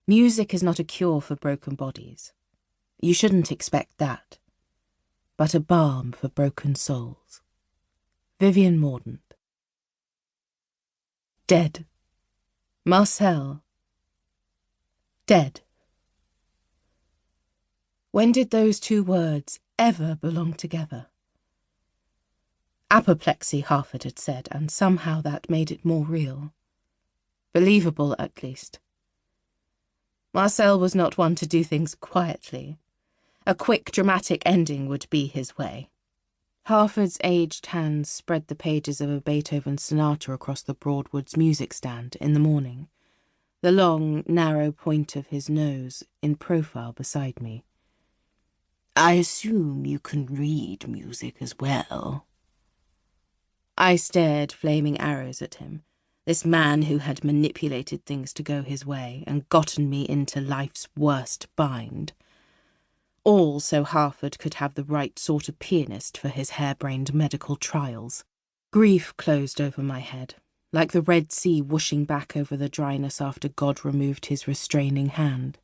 Music is not a cure for broken bodies. You shouldn't expect that. But a balm for broken souls. Vivienne Mourdants. Dead. Marcel. Dead. When did those two words ever belong together? Apoplexy, Harford had said, and somehow that made it more real. Believable, at least. Marcel was not one to do things quietly. A quick, dramatic ending would be his way. Harford's aged hands spread the pages of a Beethoven sonata across the Broadwoods music stand in the morning, the long, narrow point of his nose in profile beside me. "I assume you can read music as well." I stared flaming arrows at him, this man who had manipulated things to go his way and gotten me into life's worst bind. All so Harford could have the right sort of pianist for his harebrained medical trials. Grief closed over my head, like the Red Sea whooshing back over the dryness after God removed his restraining hand.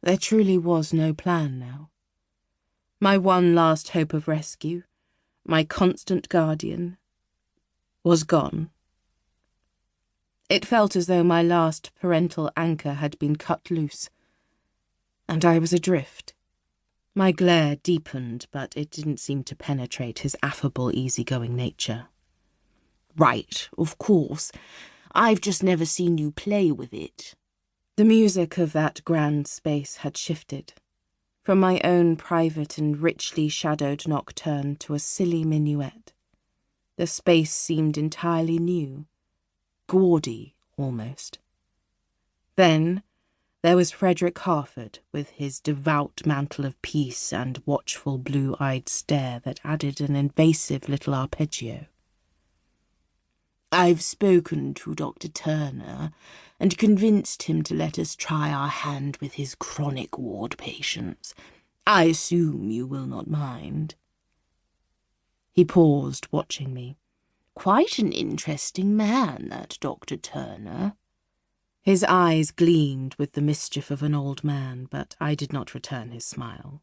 There truly was no plan now. My one last hope of rescue, my constant guardian, was gone. It felt as though my last parental anchor had been cut loose, and I was adrift. My glare deepened, but it didn't seem to penetrate his affable, easygoing nature. "Right, of course. I've just never seen you play with it." The music of that grand space had shifted, from my own private and richly shadowed nocturne to a silly minuet. The space seemed entirely new, gaudy almost. Then there was Frederick Harford, with his devout mantle of peace and watchful blue-eyed stare that added an invasive little arpeggio. "I've spoken to Dr. Turner and convinced him to let us try our hand with his chronic ward patients. I assume you will not mind." He paused, watching me. "Quite an interesting man, that Dr. Turner." His eyes gleamed with the mischief of an old man, but I did not return his smile.